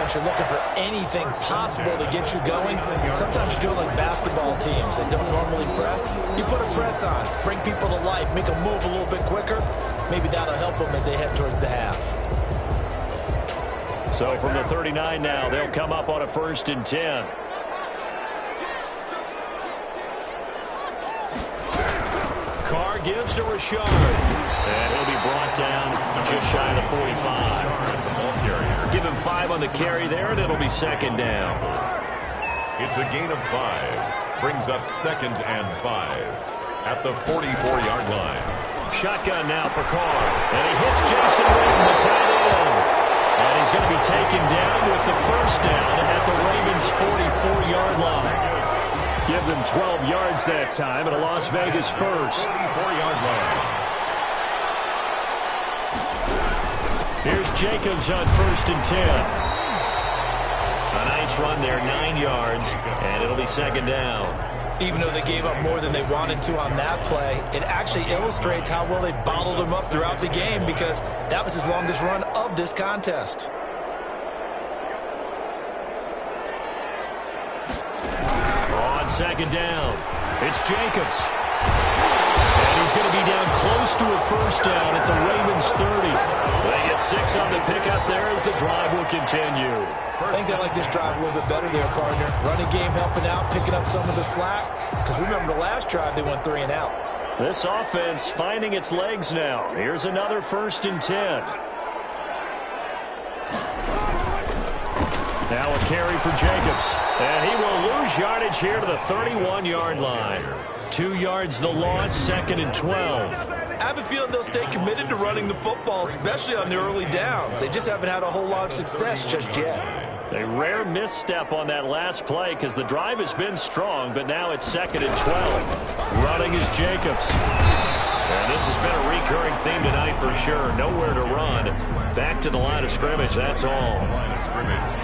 defense, you're looking for anything possible to get you going. Sometimes you do it like basketball teams that don't normally press. You put a press on, bring people to life, make them move a little bit quicker. Maybe that'll help them as they head towards the half. So from the 39 now, they'll come up on a 1st and 10. Carr gives to Richard. And he'll be brought down just shy of the 45. Give him 5 on the carry there, and it'll be 2nd down. It's a gain of 5. Brings up 2nd and 5 at the 44-yard line. Shotgun now for Carr. And he hits Jason Witten, the tight end. And he's going to be taken down with the 1st down at the Ravens' 44-yard line. Give them 12 yards that time at a Las Vegas first. 44-yard line. Here's Jacobs on 1st and 10. A nice run there, 9 yards, and it'll be 2nd down. Even though they gave up more than they wanted to on that play, it actually illustrates how well they bottled him up throughout the game because that was his longest run of this contest. On 2nd down, it's Jacobs. And he's going to be down close to a 1st down at the Ravens 30. They get 6 on the pickup there as the drive will continue. I think they like this drive a little bit better there, partner. Running game helping out, picking up some of the slack. Because remember the last drive, they went 3 and out. This offense finding its legs now. Here's another 1st and 10. Now a carry for Jacobs. And he will lose yardage here to the 31-yard line. 2 yards the loss, 2nd and 12. I have a feeling they'll stay committed to running the football, especially on the early downs. They just haven't had a whole lot of success just yet. A rare misstep on that last play because the drive has been strong, but now it's 2nd and 12. Running is Jacobs. And this has been a recurring theme tonight for sure. Nowhere to run. Back to the line of scrimmage, that's all.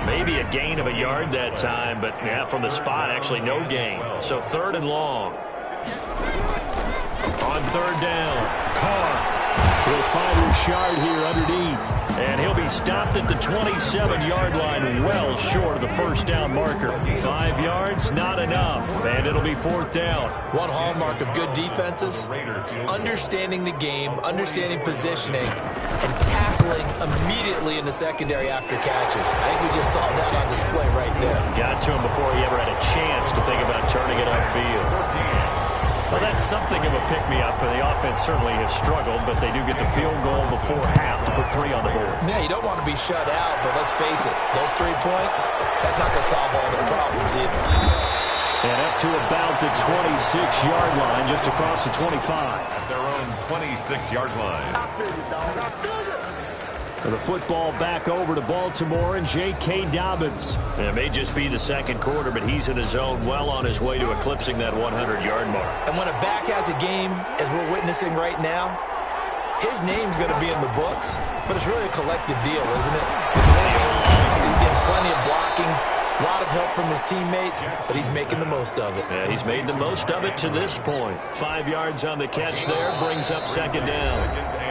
Maybe a gain of a yard that time, but yeah, from the spot, actually no gain. So 3rd and long. On 3rd down, Carr will find Richard here underneath. And he'll be stopped at the 27-yard line, well short of the 1st down marker. 5 yards, not enough. And it'll be 4th down. One hallmark of good defenses is understanding the game, understanding positioning, and tackling immediately in the secondary after catches. I think we just saw that on display right there. Got to him before he ever had a chance to think about turning it upfield. Well, that's something of a pick-me-up, and the offense certainly has struggled, but they do get the field goal before half to put 3 on the board. Yeah, you don't want to be shut out, but let's face it, those 3 points, that's not going to solve all their problems either. And up to about the 26-yard line, just across the 25. At their own 26-yard line. The football back over to Baltimore and J.K. Dobbins. It may just be the 2nd quarter, but he's in his zone, well on his way to eclipsing that 100-yard mark. And when a back has a game, as we're witnessing right now, his name's going to be in the books, but it's really a collective deal, isn't it? He's getting plenty of blocking, a lot of help from his teammates, but he's making the most of it. Yeah, he's made the most of it to this point. 5 yards on the catch there, brings up 2nd down.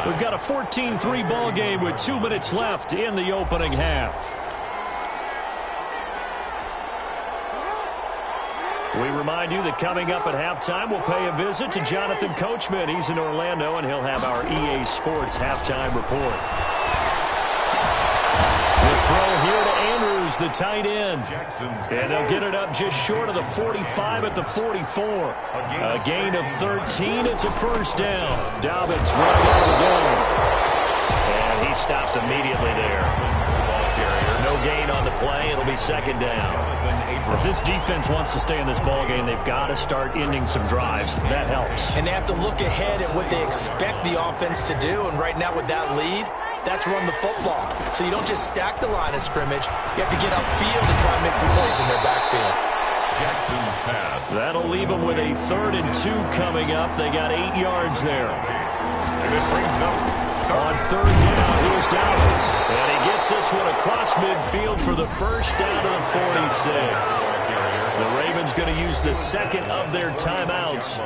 We've got a 14-3 ball game with 2 minutes left in the opening half. We remind you that coming up at halftime, we'll pay a visit to Jonathan Coachman. He's in Orlando, and he'll have our EA Sports halftime report. The throw here to Andrews, the tight end. And they'll get it up just short of the 45 at the 44. A gain of 13. It's a 1st down. Dobbins running out of the game. And he stopped immediately there. No gain on the play. It'll be 2nd down. If this defense wants to stay in this ball game, they've got to start ending some drives. That helps. And they have to look ahead at what they expect the offense to do. And right now with that lead, that's run the football. So you don't just stack the line of scrimmage. You have to get upfield and try and make some plays in their backfield. Jackson's pass. That'll leave them with a 3rd and 2 coming up. They got 8 yards there. And it brings up on 3rd down, here's Dobbins. And he gets this one across midfield for the 1st down to the 46. The Ravens going to use the 2nd of their timeouts,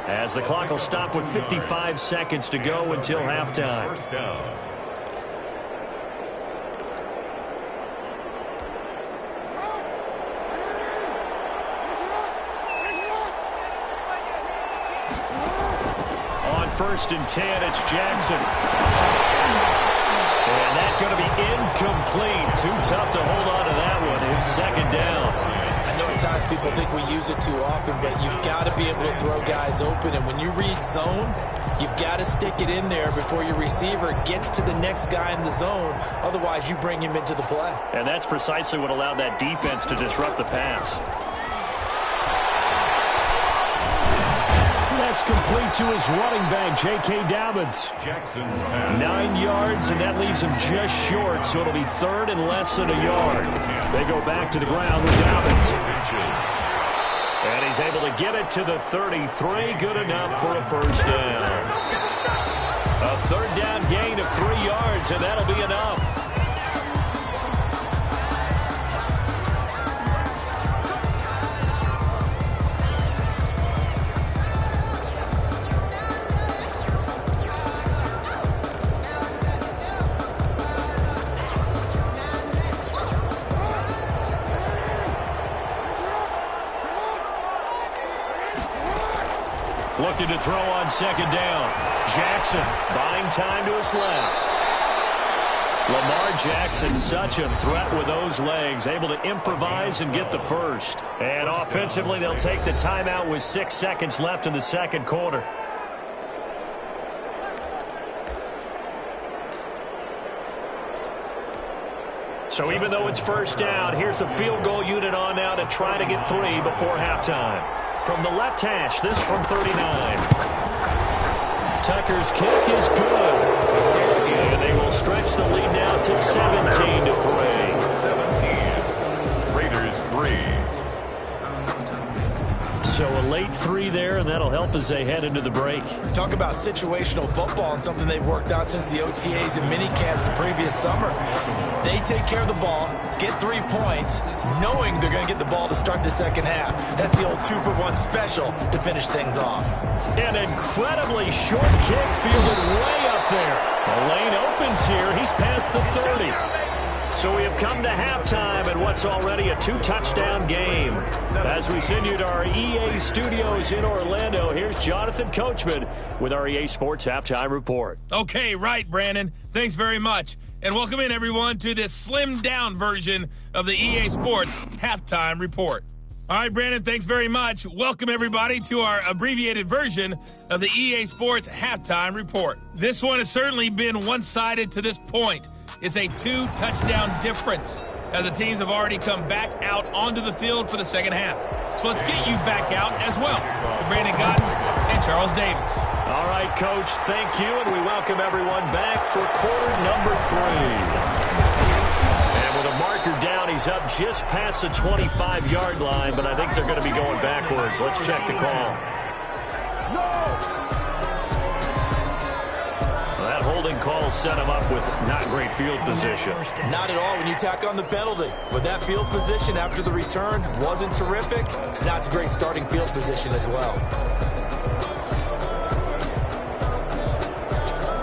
as the clock will stop with 55 seconds to go until halftime. 1st down. 1st and 10. It's Jackson. And that's going to be incomplete. Too tough to hold on to that one. It's 2nd down. I know at times people think we use it too often, but you've got to be able to throw guys open. And when you read zone, you've got to stick it in there before your receiver gets to the next guy in the zone. Otherwise, you bring him into the play. And that's precisely what allowed that defense to disrupt the pass. That's complete to his running back, J.K. Dobbins. Jackson's pass. 9 yards, and that leaves him just short, so it'll be 3rd and less than a yard. They go back to the ground with Dobbins. And he's able to get it to the 33. Good enough for a 1st down. A 3rd down gain of 3 yards, and that'll be enough. Looking to throw on 2nd down. Jackson buying time to his left. Lamar Jackson, such a threat with those legs, able to improvise and get the 1st. And offensively, they'll take the timeout with 6 seconds left in the 2nd quarter. So even though it's 1st down, here's the field goal unit on now to try to get 3 before halftime. From the left hash, this from 39. Tucker's kick is good. And they will stretch the lead now to 17 to 17. Raiders 3. So a late 3 there, and that'll help as they head into the break. Talk about situational football and something they've worked on since the OTAs and mini camps the previous summer. They take care of the ball, get 3 points, knowing they're going to get the ball to start the 2nd half. That's the old 2-for-1 special to finish things off. An incredibly short kick fielded way up there. The lane opens here. He's past the 30. So we have come to halftime in what's already a 2-touchdown game. As we send you to our EA studios in Orlando, here's Jonathan Coachman with our EA Sports Halftime Report. Okay, right, Brandon. Thanks very much. And welcome in, everyone, to this slimmed-down version of the EA Sports Halftime Report. All right, Brandon, thanks very much. Welcome, everybody, to our abbreviated version of the EA Sports Halftime Report. This one has certainly been one-sided to this point. It's a 2-touchdown difference, as the teams have already come back out onto the field for the 2nd half. So let's get you back out as well to Brandon Gotton and Charles Davis. All right, Coach, thank you, and we welcome everyone back for quarter number 3. And with a marker down, he's up just past the 25-yard line, but I think they're going to be going backwards. Let's check the call. That holding call set him up with not great field position. Not at all when you tack on the penalty. But that field position after the return wasn't terrific. It's not a great starting field position as well.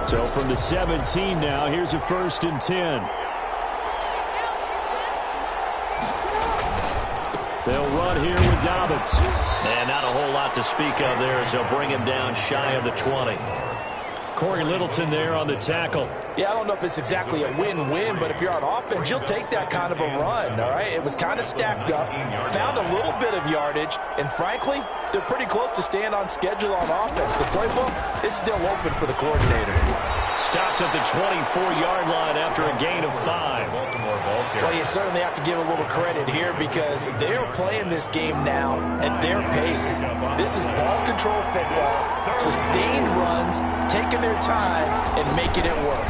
So from the 17 now, here's a 1st and 10. They'll run here with Dobbins. And not a whole lot to speak of there as they'll bring him down shy of the 20. Corey Littleton there on the tackle. Yeah, I don't know if it's exactly a win-win, but if you're on offense, you'll take that kind of a run, all right? It was kind of stacked up, found a little bit of yardage, and frankly, they're pretty close to staying on schedule on offense. The playbook is still open for the coordinator. Stopped at the 24-yard line after a gain of 5. Well, you certainly have to give a little credit here because they're playing this game now at their pace. This is ball control football, sustained runs, taking their time, and making it work.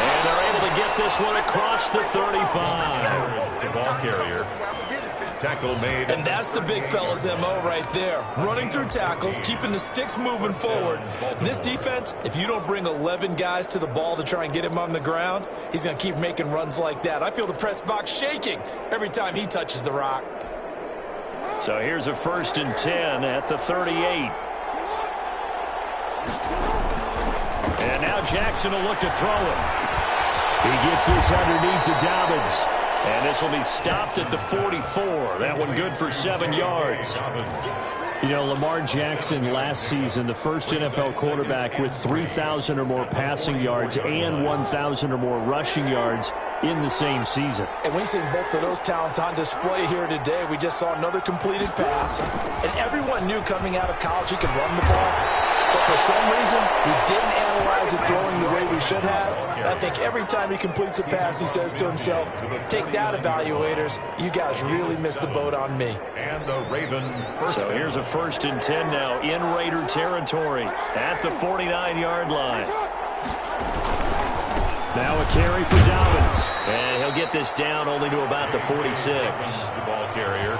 And they're able to get this one across the 35. The ball carrier. Tackle made. And that's the big fella's MO right there. Running through tackles, keeping the sticks moving forward. And this defense, if you don't bring 11 guys to the ball to try and get him on the ground, he's going to keep making runs like that. I feel the press box shaking every time he touches the rock. So here's a 1st and 10 at the 38. And now Jackson will look to throw it. He gets this underneath to Dobbins. And this will be stopped at the 44. That one good for 7 yards. You know, Lamar Jackson last season, the first NFL quarterback with 3,000 or more passing yards and 1,000 or more rushing yards in the same season. And we see both of those talents on display here today. We just saw another completed pass. And everyone knew coming out of college he could run the ball. But for some reason, we didn't analyze it throwing the way we should have. And I think every time he completes a pass, he says to himself, take that, evaluators. You guys really missed the boat on me. And the Raven. So here's a 1st and 10 now in Raider territory at the 49-yard line. Now a carry for Dobbins. And he'll get this down only to about the 46.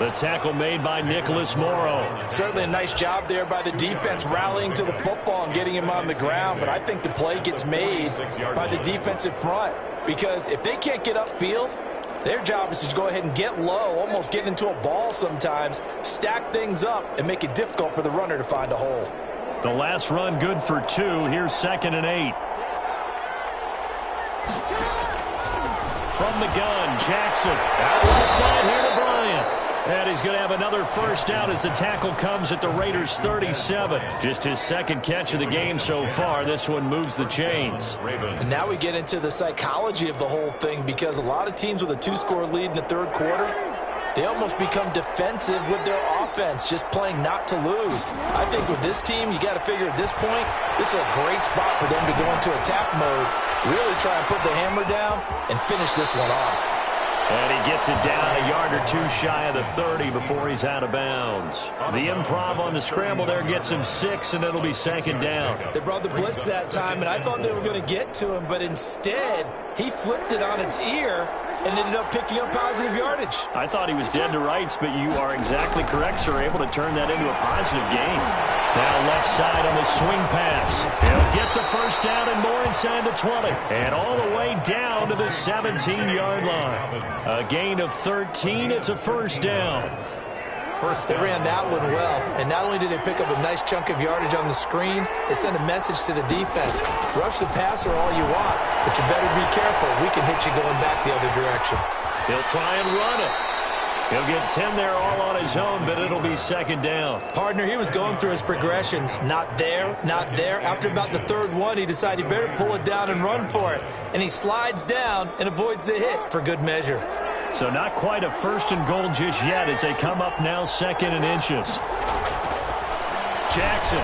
The tackle made by Nicholas Morrow. Certainly a nice job there by the defense rallying to the football and getting him on the ground. But I think the play gets made by the defensive front. Because if they can't get upfield, their job is to go ahead and get low, almost get into a ball sometimes, stack things up, and make it difficult for the runner to find a hole. The last run good for 2. Here's 2nd and 8. From the gun, Jackson. Out left side here to Bryant. And he's going to have another first down as the tackle comes at the Raiders' 37. Just his 2nd catch of the game so far. This one moves the chains. And now we get into the psychology of the whole thing, because a lot of teams with a 2-score lead in the 3rd quarter, they almost become defensive with their offense, just playing not to lose. I think with this team, you got to figure at this point, this is a great spot for them to go into attack mode, really try and put the hammer down and finish this one off. And he gets it down a yard or 2 shy of the 30 before he's out of bounds. The improv on the scramble there gets him 6, and it'll be 2nd down. They brought the blitz that time, and I thought they were going to get to him, but instead he flipped it on its ear and ended up picking up positive yardage. I thought he was dead to rights, but you are exactly correct, sir. Able to turn that into a positive gain. Now left side on the swing pass. He'll get the first down and more inside the 20. And all the way down to the 17-yard line. A gain of 13. It's a first down. They ran that one well, and not only did they pick up a nice chunk of yardage on the screen, they sent a message to the defense. Rush the passer all you want, but you better be careful. We can hit you going back the other direction. He'll try and run it. He'll get 10 there all on his own, but it'll be 2nd down. Partner, he was going through his progressions. Not there, not there. After about the 3rd one, he decided he better pull it down and run for it. And he slides down and avoids the hit for good measure. So not quite a 1st and goal just yet as they come up now 2nd and inches. Jackson.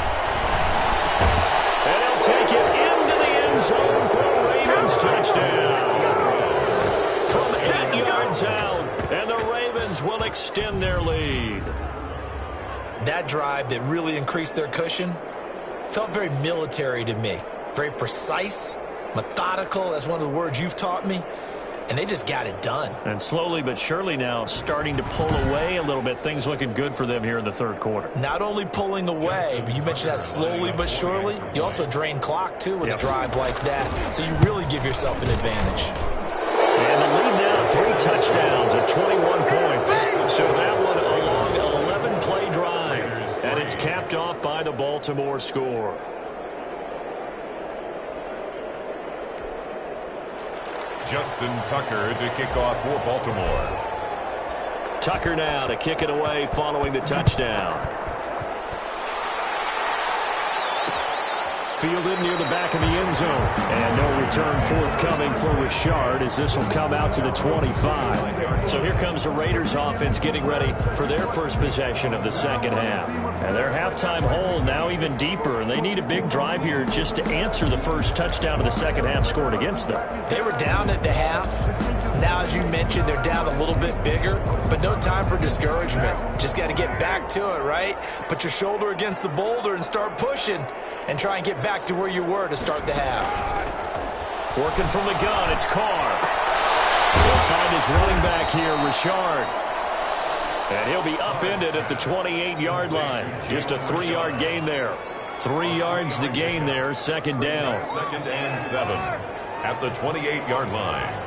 And he'll take it into the end zone for a Ravens touchdown. From 8 yards out, and the Ravens will extend their lead. That drive that really increased their cushion felt very military to me. Very precise, methodical. That's one of the words you've taught me. And they just got it done. And slowly but surely now starting to pull away a little bit. Things looking good for them here in the 3rd quarter. Not only pulling away, but you mentioned that slowly but surely. You also drain clock, too, with a drive like that. So you really give yourself an advantage. And the lead now, 3 touchdowns at 21 points. So that one a long 11-play drive. And it's capped off by the Baltimore score. Justin Tucker to kick off for Baltimore. Tucker now to kick it away following the touchdown. Fielded near the back of the end zone. And no return forthcoming for Richard as this will come out to the 25. So here comes the Raiders offense getting ready for their first possession of the 2nd half. And their halftime hole now even deeper. And they need a big drive here just to answer the first touchdown of the 2nd half scored against them. They were down at the half. Now, as you mentioned, they're down a little bit bigger, but no time for discouragement. Just got to get back to it, right? Put your shoulder against the boulder and start pushing and try and get back to where you were to start the half. Working from the gun, it's Carr. He'll find his running back here, Richard. And he'll be upended at the 28-yard line. Just a 3-yard gain there. 3 yards the gain there, 2nd down. 2nd and 7 at the 28-yard line.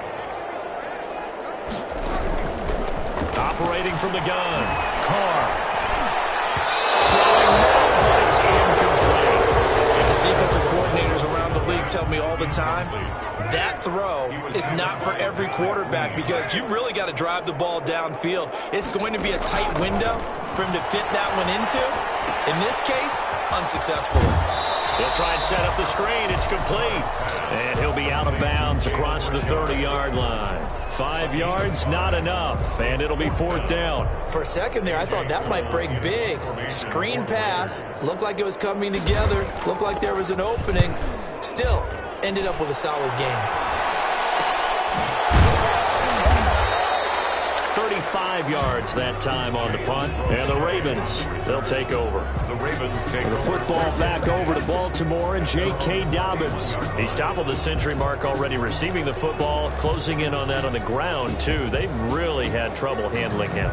Operating from the gun, Carr. Throwing now, but it's incomplete. This defensive coordinator coordinators around the league tell me all the time, that throw is not for every quarterback because you've really got to drive the ball downfield. It's going to be a tight window for him to fit that one into. In this case, unsuccessfully. He'll try and set up the screen. It's complete. And he'll be out of bounds across the 30-yard line. 5 yards, not enough. And it'll be 4th down. For a second there, I thought that might break big. Screen pass. Looked like it was coming together. Looked like there was an opening. Still, ended up with a solid game. 35 yards that time on the punt. And the Ravens, they'll take over. The Ravens take the football back over to Baltimore and J.K. Dobbins. He's toppled the century mark already receiving the football, closing in on that on the ground, too. They've really had trouble handling him.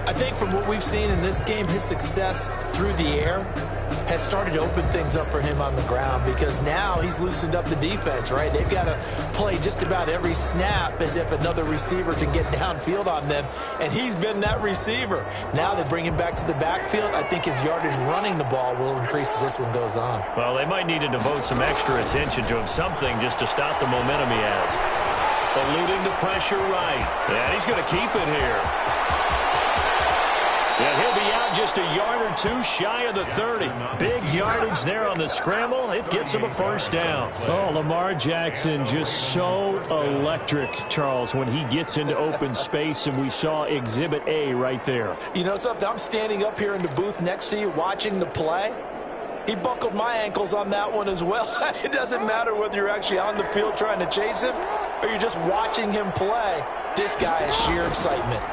I think from what we've seen in this game, his success through the air has started to open things up for him on the ground because now he's loosened up the defense, right? They've got to play just about every snap as if another receiver can get downfield on them, and he's been that receiver. Now they bring him back to the backfield. I think his yardage running the ball will increase as this one goes on. Well, they might need to devote some extra attention to him, something just to stop the momentum he has. Eluding the pressure right. And he's going to keep it here. And he'll be out just a yard or two shy of the 30. Big yardage there on the scramble. It gets him a 1st down. Oh, Lamar Jackson just so electric, Charles, when he gets into open space, and we saw Exhibit A right there. You know something? I'm standing up here in the booth next to you watching the play. He buckled my ankles on that one as well. It doesn't matter whether you're actually on the field trying to chase him or you're just watching him play. This guy is sheer excitement.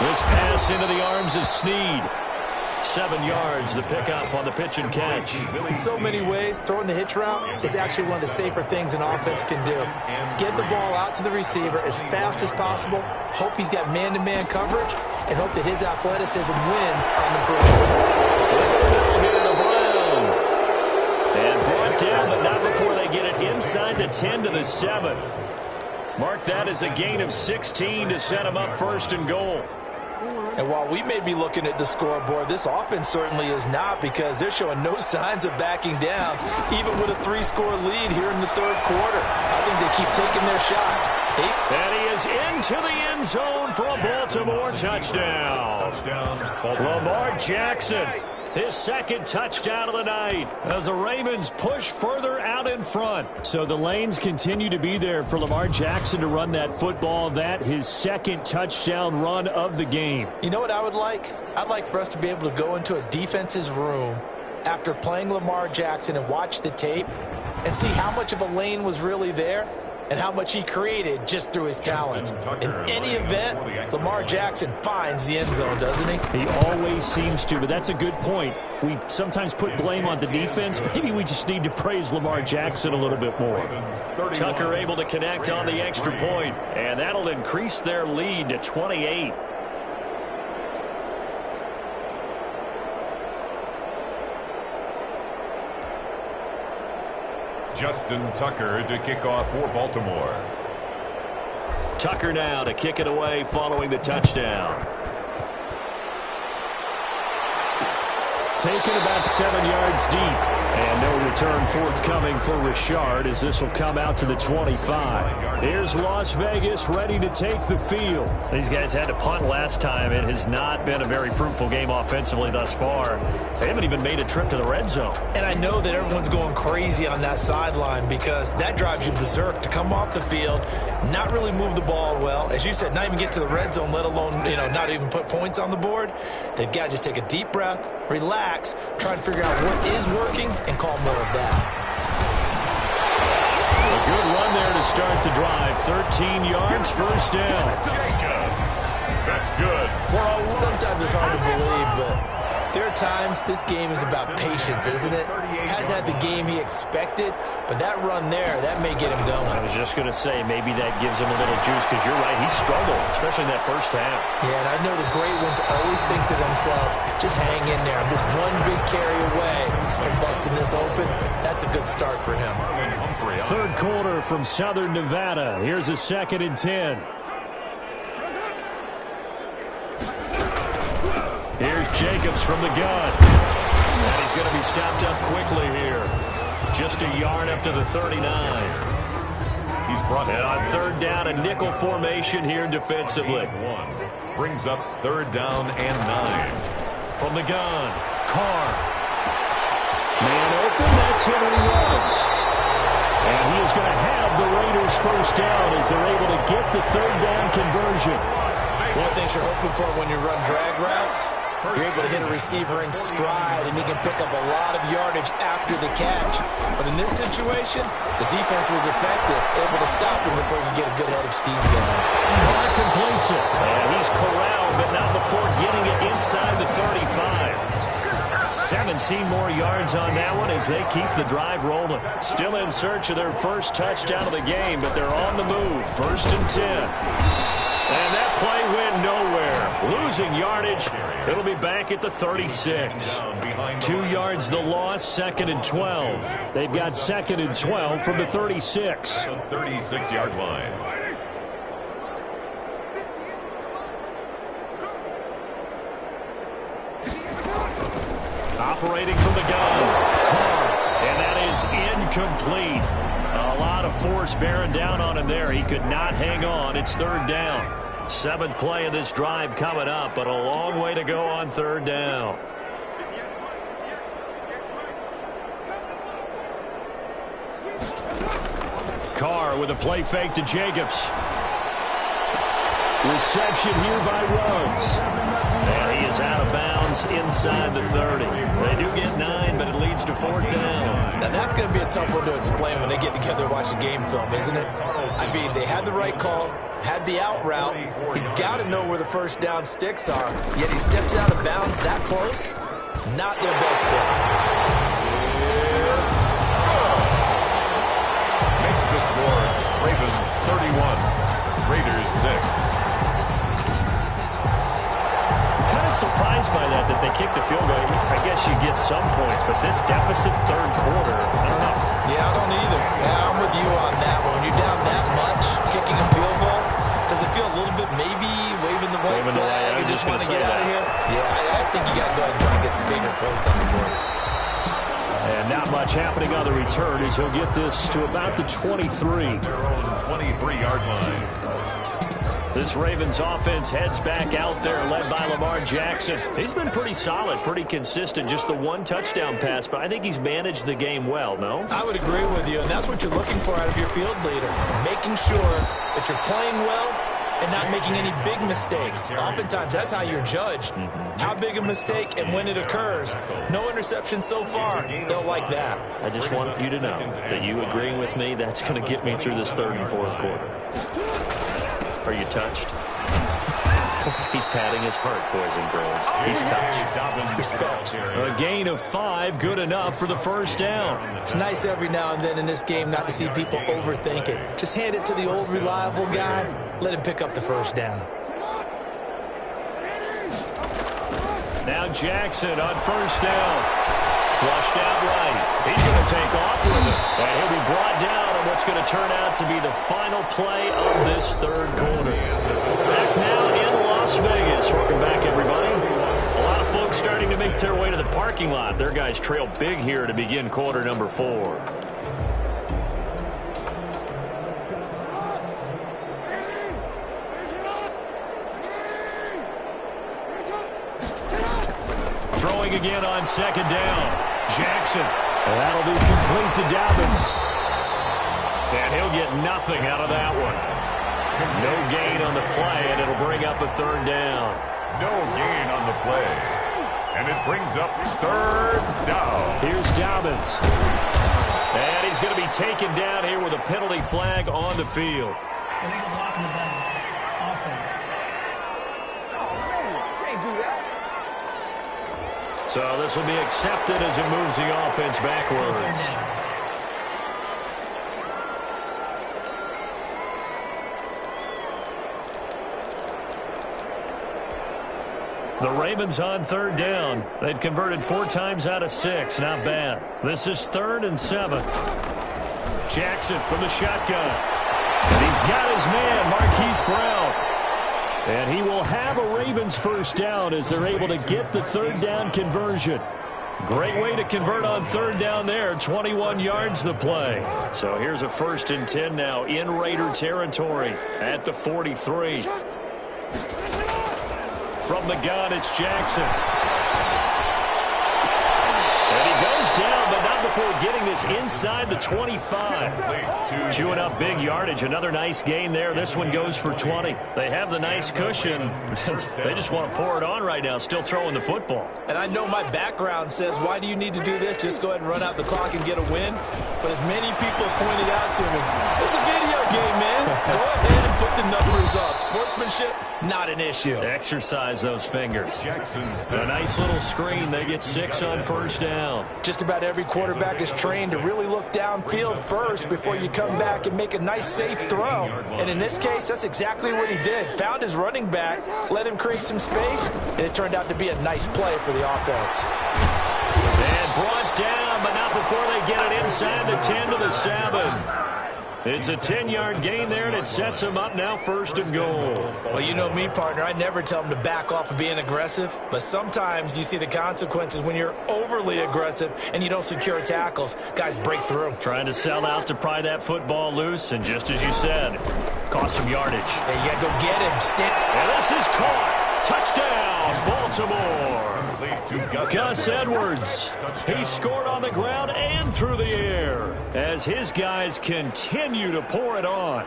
This pass into the arms of Snead. 7 yards, the pickup on the pitch and catch. In so many ways, throwing the hitch route is actually one of the safer things an offense can do. Get the ball out to the receiver as fast as possible, hope he's got man-to-man coverage, and hope that his athleticism wins on the perimeter. And brought down, but not before they get it inside the 10 to the 7. Mark that as a gain of 16 to set him up 1st and goal. And while we may be looking at the scoreboard, this offense certainly is not because they're showing no signs of backing down, even with a 3-score lead here in the 3rd quarter. I think they keep taking their shots. And he is into the end zone for a Baltimore touchdown. Lamar Jackson, his 2nd touchdown of the night as the Ravens push further out in front. So the lanes continue to be there for Lamar Jackson to run that football. That his 2nd touchdown run of the game. You know what I would like? I'd like for us to be able to go into a defense's room after playing Lamar Jackson and watch the tape and see how much of a lane was really there and how much he created just through his talents. In any event, Lamar Jackson finds the end zone, doesn't he? He always seems to, but that's a good point. We sometimes put blame on the defense. Maybe we just need to praise Lamar Jackson a little bit more. Tucker able to connect on the extra point, and that'll increase their lead to 28. Justin Tucker to kick off for Baltimore. Tucker now to kick it away following the touchdown. Taken about 7 yards deep. And no return forthcoming for Richard as this will come out to the 25. Here's Las Vegas ready to take the field. These guys had to punt last time. It has not been a very fruitful game offensively thus far. They haven't even made a trip to the red zone. And I know that everyone's going crazy on that sideline because that drives you berserk to come off the field, not really move the ball well. As you said, not even get to the red zone, let alone, not even put points on the board. They've got to just take a deep breath, relax, try and figure out what is working, and call more of that. A good run there to start the drive. 13 yards, 1st down. That's good. Sometimes it's hard to believe, but there are times this game is about patience, isn't it? Has had the game he expected, but that run there, that may get him going. I was just going to say, maybe that gives him a little juice because you're right, he struggled, especially in that 1st half. Yeah, and I know the great ones always think to themselves, just hang in there. I'm just one big carry away from busting this open. That's a good start for him. 3rd quarter from Southern Nevada. Here's a 2nd and 10. Here's Jacobs from the gun. And he's going to be stopped up quickly here. Just a yard up to the 39. He's brought and on third down, a nickel formation here defensively. Brings up third down and 9. From the gun, Carr. Man open, that's Henry Ruggs. And he is going to have the Raiders first down as they're able to get the third down conversion. One of the things you're hoping for when you run drag routes, you're able to hit a receiver in stride, and he can pick up a lot of yardage after the catch. But in this situation, the defense was effective, able to stop him before he could get a good head of steam going. Carr completes it. And he's corralled, but not before getting it inside the 35. 17 more yards on that one as they keep the drive rolling. Still in search of their first touchdown of the game, but they're on the move. 1st and 10. And that play went nowhere. Losing yardage. It'll be back at the 36. 2 yards the loss, 2nd and 12. They've got 2nd and 12 from the 36. The 36-yard line. Operating from the gun, Carr, and that is incomplete. A lot of force bearing down on him there. He could not hang on. It's third down. 7th play of this drive coming up, but a long way to go on third down. Carr with a play fake to Jacobs. Reception here by Ruggs. And he is out of bounds inside the 30. They do get 9, but it leads to 4th down. Now that's going to be a tough one to explain when they get together and watch a game film, isn't it? I mean, they had the right call, had the out route. He's got to know where the first down sticks are, yet he steps out of bounds that close. Not their best play. Makes the score Ravens 31, Raiders 6. Kind of surprised by that they kicked the field goal. I guess you get some points, but this deficit third quarter, I don't know. Yeah, I don't either. Yeah, I'm with you on that one. When you're down that much, kicking a field goal, does it feel a little bit maybe waving the white flag and just want to get out of here? Yeah, I think you got to go ahead and try and get some bigger points on the board. And not much happening on the return as he'll get this to about the 23. Their own 23-yard line. This Ravens offense heads back out there, led by Lamar Jackson. He's been pretty solid, pretty consistent, just the one touchdown pass, but I think he's managed the game well, no? I would agree with you, and that's what you're looking for out of your field leader, making sure that you're playing well and not making any big mistakes. Oftentimes, that's how you're judged. How big a mistake and when it occurs. No interception so far. They'll like that. I just want you to know that you agreeing with me, that's going to get me through this 3rd and 4th quarter. Are you touched? He's patting his heart, boys and girls. He's touched. Respect. A gain of 5, good enough for the first down. It's nice every now and then in this game not to see people overthink it. Just hand it to the old reliable guy. Let him pick up the first down. Now Jackson on first down. Flushed out right. He's going to take off with it. And he'll be brought down on what's going to turn out to be the final play of this third quarter. Back now in Las Vegas. Welcome back, everybody. A lot of folks starting to make their way to the parking lot. Their guys trail big here to begin quarter number 4. Throwing again on 2nd down. Jackson. And that'll be complete to Dobbins. And he'll get nothing out of that one. No gain on the play, and it'll bring up a 3rd down. No gain on the play. And it brings up 3rd down. Here's Dobbins. And he's going to be taken down here with a penalty flag on the field. Illegal block in the back. Offense. Oh, man, you can't do that. So this will be accepted as it moves the offense backwards. The Ravens on 3rd down. They've converted 4 times out of 6. Not bad. This is 3rd and 7. Jackson from the shotgun. And he's got his man, Marquise Brown. And he will have a Ravens first down as they're able to get the 3rd down conversion. Great way to convert on third down there. 21 yards the play. So here's a 1st and 10 now in Raider territory at the 43. From the gun, it's Jackson. And he goes down, but not before getting this inside the 25. Chewing up big yardage. Another nice gain there. This one goes for 20. They have the nice cushion. They just want to pour it on right now, still throwing the football. And I know my background says, why do you need to do this? Just go ahead and run out the clock and get a win. But as many people pointed out to me, it's a video game, man. Go ahead and put the numbers up. Sportsmanship, not an issue. Exercise those fingers. A nice little screen. They get 6 on 1st down. Just about every quarterback is trained to really look downfield first before you come back and make a nice, safe throw. And in this case, that's exactly what he did. Found his running back, let him create some space, and it turned out to be a nice play for the offense. And brought down, but not before they get it inside the 10 to the 7. It's a 10-yard gain there, and it sets them up now 1st and goal. Well, you know me, partner. I never tell them to back off of being aggressive, but sometimes you see the consequences when you're overly aggressive and you don't secure tackles. Guys break through. Trying to sell out to pry that football loose, and just as you said, cost some yardage. Hey, you got to go get him. And this is caught. Touchdown, Baltimore. Gus Edwards. He scored on the ground and through the air as his guys continue to pour it on.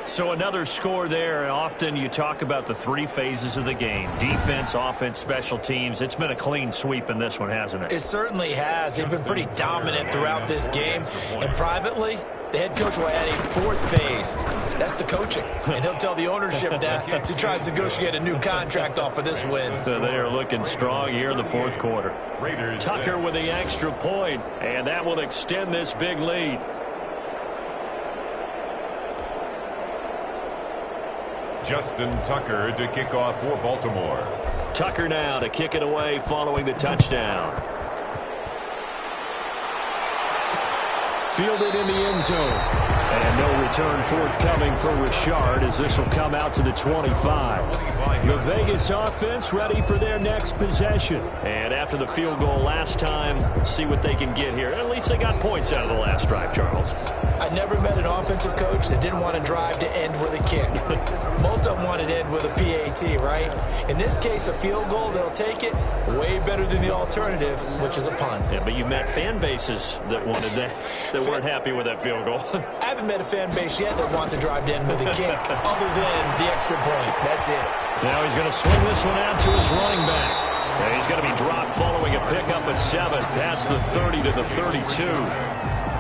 So another score there. Often you talk about the 3 phases of the game. Defense, offense, special teams. It's been a clean sweep in this one, hasn't it? It certainly has. They've been pretty dominant throughout this game. And privately, the head coach will add a 4th phase. That's the coaching. And he'll tell the ownership that as he tries to negotiate a new contract off of this win. So they are looking strong here in the 4th quarter. Tucker with the extra point, and that will extend this big lead. Justin Tucker to kick off for Baltimore. Tucker now to kick it away following the touchdown. Fielded in the end zone. And no return forthcoming for Richard as this will come out to the 25. The Vegas offense ready for their next possession. And after the field goal last time, see what they can get here. At least they got points out of the last drive, Charles. I never met an offensive coach that didn't want to drive to end with a kick. Most of them wanted to end with a PAT, right? In this case, a field goal, they'll take it. Way better than the alternative, which is a punt. Yeah, but you met fan bases that wanted that, that weren't happy with that field goal. I haven't met a fan base yet that wants to drive to end with a kick, other than the extra point. That's it. Now he's going to swing this one out to his running back. And he's going to be dropped following a pickup of 7 past the 30 to the 32.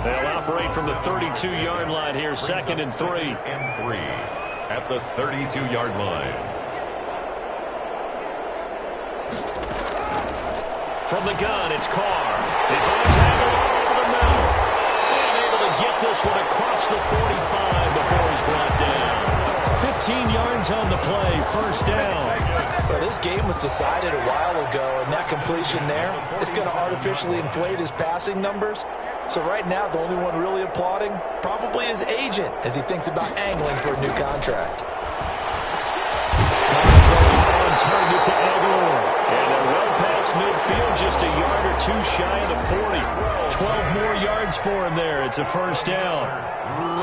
They'll operate from the 32-yard line here, 2nd and 3. At the 32-yard line. From the gun, it's Carr. He finds Aguilar over the middle. And able to get this one across the 45 before he's brought down. 15 yards on the play, 1st down. Well, this game was decided a while ago, and that completion there, it's going to artificially inflate his passing numbers. So right now, the only one really applauding probably his agent as he thinks about angling for a new contract. On target to Aguilar. And they're well past midfield, just a yard or 2 shy of the 40. 12 more yards for him there. It's a 1st down.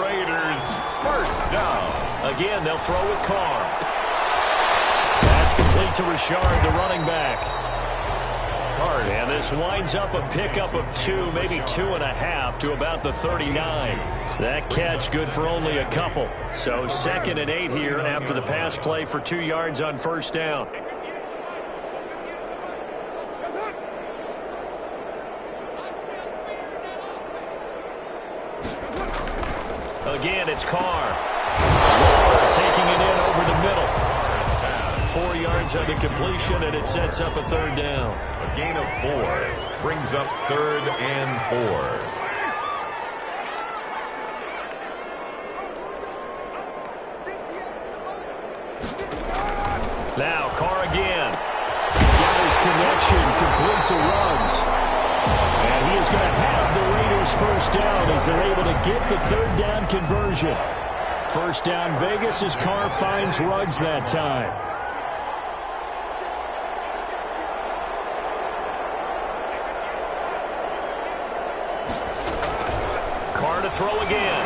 Raiders 1st down. Again, they'll throw with Carr. That's complete to Richard, the running back. And this winds up a pickup of 2, maybe 2.5 to about the 39. That catch good for only a couple. So 2nd and 8 here after the pass play for 2 yards on 1st down. Again, it's Carr. Taking it in over the middle. 4 yards on the completion, and it sets up a 3rd down. A gain of 4 brings up 3rd and 4. Now Carr again. Got his connection, complete to Ruggs. And he is going to have the Raiders 1st down as they're able to get the 3rd down conversion. 1st down Vegas as Carr finds Ruggs that time. throw again.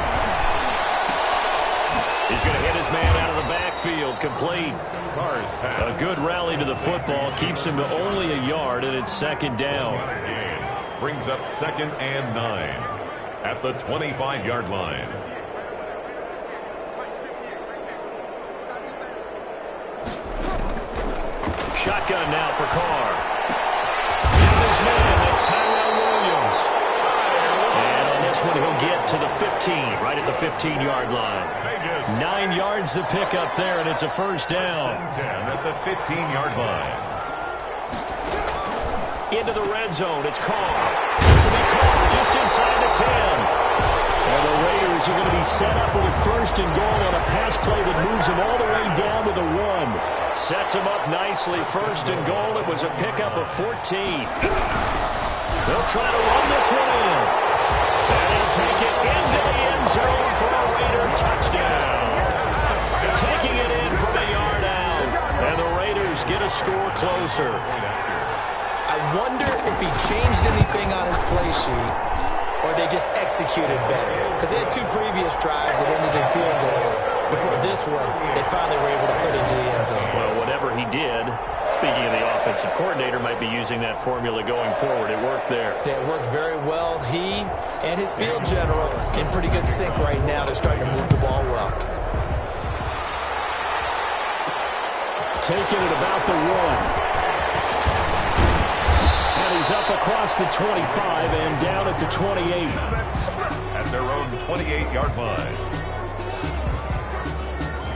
He's going to hit his man out of the backfield. Complete. A good rally to the football. Keeps him to only a yard, and it's second down. Brings up 2nd and 9 at the 25-yard line. Shotgun now for Carr. Down his man, that's Tyrell Williams. And on this one, he'll get to the 15, right at the 15-yard line. 9 yards to pick up there, and it's a first down. 10 at the 15-yard line. Into the red zone, it's Carr. This will be Carr just inside the 10. And the Raiders are going to be set up with a first and goal on a pass play that moves them all the way down to the 1. Sets him up nicely. First and goal. It was a pickup of 14. They'll try to run this one in. And he'll take it into the end zone for a Raider touchdown. Taking it in from a yard out. And the Raiders get a score closer. I wonder if he changed anything on his play sheet or they just executed better. Because they had 2 previous drives that ended in field goals. Before this one, they finally were able to put into the end zone. Well, whatever he did, speaking of the offensive coordinator, might be using that formula going forward. It worked there. Yeah, it works very well. He and his field general in pretty good sync right now. They're starting to move the ball well. Taking it about the 1. He's up across the 25 and down at the 28. At their own 28-yard line.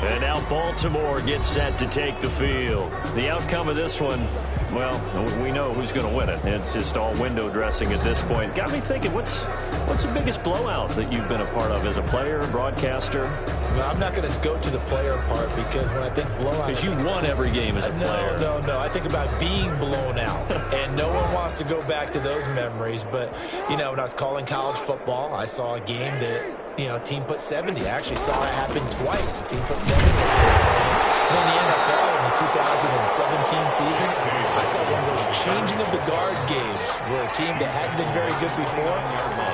And now Baltimore gets set to take the field. The outcome of this one, well, we know who's going to win it. It's just all window dressing at this point. Got me thinking, what's the biggest blowout that you've been a part of as a player, broadcaster? Well, I'm not going to go to the player part because when I think blowout... Because you won every game as a player. No. I think about being blown out. And no one wants to go back to those memories. But, you know, when I was calling college football, I saw a game that, you know, a team put 70. I actually saw it happen twice. A team put 70. And in the NFL in the 2017 season, I saw one of those changing of the guard games where a team that hadn't been very good before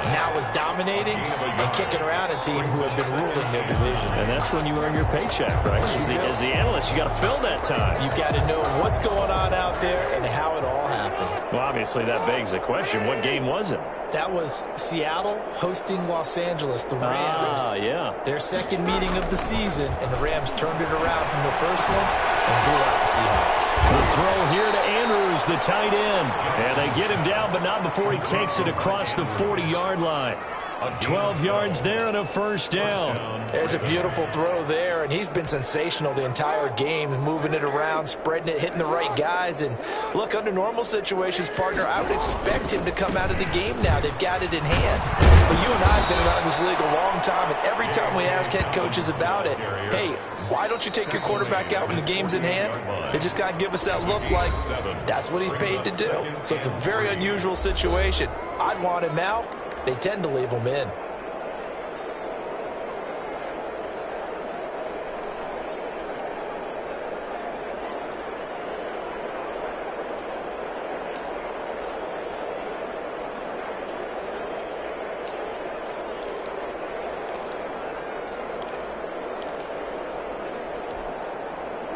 now was dominating and kicking around a team who had been ruling their division. And that's when you earn your paycheck, right? As the analyst, you got to fill that time. You've got to know what's going on out there and how it all happened. Well, obviously that begs the question, what game was it? That was Seattle hosting Los Angeles, the Rams. Yeah. Their second meeting of the season, and the Rams turned it around from the first one and blew out the Seahawks. The throw here to Andrews, the tight end. And they get him down, but not before he takes it across the 40-yard line. 12 yards there and a first down. There's a beautiful throw there, and he's been sensational the entire game, moving it around, spreading it, hitting the right guys. And look, under normal situations, partner, I would expect him to come out of the game now. They've got it in hand. But you and I have been around this league a long time, and every time we ask head coaches about it, hey, why don't you take your quarterback out when the game's in hand? They just kind of give us that look like that's what he's paid to do. So it's a very unusual situation. I'd want him out. They tend to leave him in.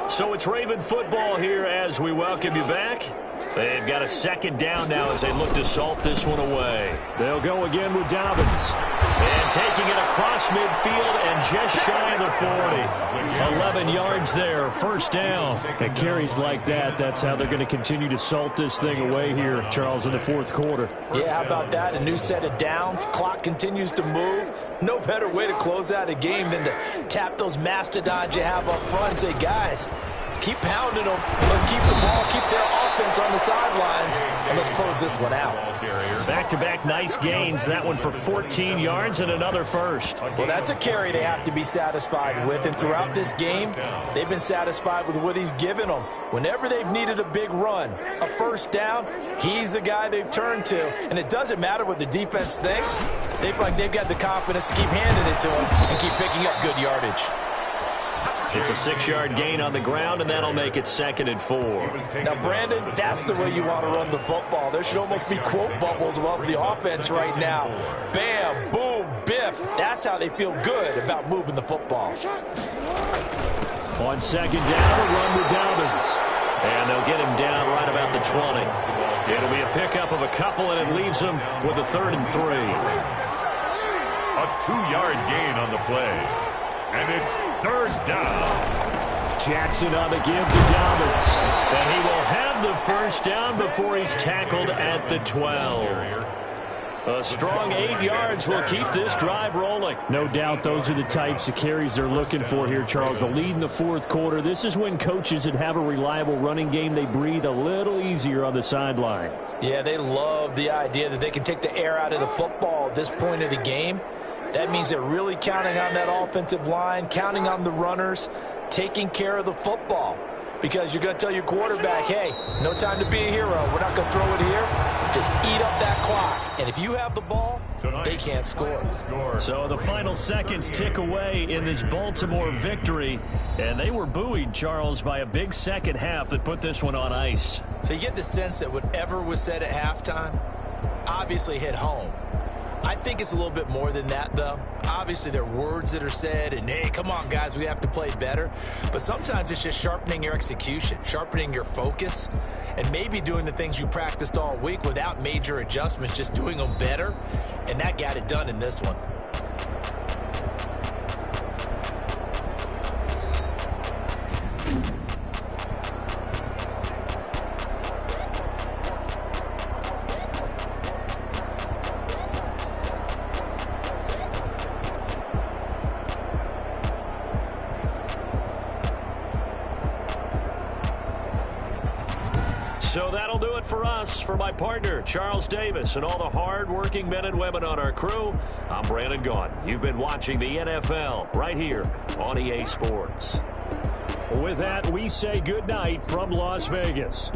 So it's Raven football here as we welcome you back. They've got a second down now as they look to salt this one away. They'll go again with Dobbins. And taking it across midfield and just shy of the 40. 11 yards there, first down. And carries like that, that's how they're going to continue to salt this thing away here, Charles, in the fourth quarter. Yeah, how about that? A new set of downs. Clock continues to move. No better way to close out a game than to tap those mastodons you have up front and say, guys, keep pounding them. Let's keep the ball, keep their offense on the sidelines, and let's close this one out. Back-to-back nice gains. That one for 14 yards and another first. Well, that's a carry they have to be satisfied with, and throughout this game, they've been satisfied with what he's given them. Whenever they've needed a big run, a first down, he's the guy they've turned to, and it doesn't matter what the defense thinks. They've got the confidence to keep handing it to him and keep picking up good yardage. It's a 6-yard gain on the ground, and that'll make it 2nd and 4. Now, Brandon, that's the way you want to run the football. There should almost be quote bubbles above the offense right now. Bam, boom, biff. That's how they feel good about moving the football. On 2nd down, a run with Dobbins. And they'll get him down right about the 20. It'll be a pickup of a couple, and it leaves him with a 3rd and 3. A 2-yard gain on the play. And it's 3rd down. Jackson on the give to Dobbins. And he will have the 1st down before he's tackled at the 12. A strong 8 yards will keep this drive rolling. No doubt those are the types of carries they're looking for here, Charles. The lead in the 4th quarter. This is when coaches that have a reliable running game, they breathe a little easier on the sideline. Yeah, they love the idea that they can take the air out of the football at this point of the game. That means they're really counting on that offensive line, counting on the runners, taking care of the football. Because you're going to tell your quarterback, hey, no time to be a hero. We're not going to throw it here. Just eat up that clock. And if you have the ball, they can't score. So the final seconds tick away in this Baltimore victory. And they were buoyed, Charles, by a big second half that put this one on ice. So you get the sense that whatever was said at halftime obviously hit home. I think it's a little bit more than that, though. Obviously, there are words that are said, and, hey, come on, guys, we have to play better. But sometimes it's just sharpening your execution, sharpening your focus, and maybe doing the things you practiced all week without major adjustments, just doing them better. And that got it done in this one. So that'll do it for us. For my partner, Charles Davis, and all the hard-working men and women on our crew, I'm Brandon Gaughan. You've been watching the NFL right here on EA Sports. With that, we say goodnight from Las Vegas.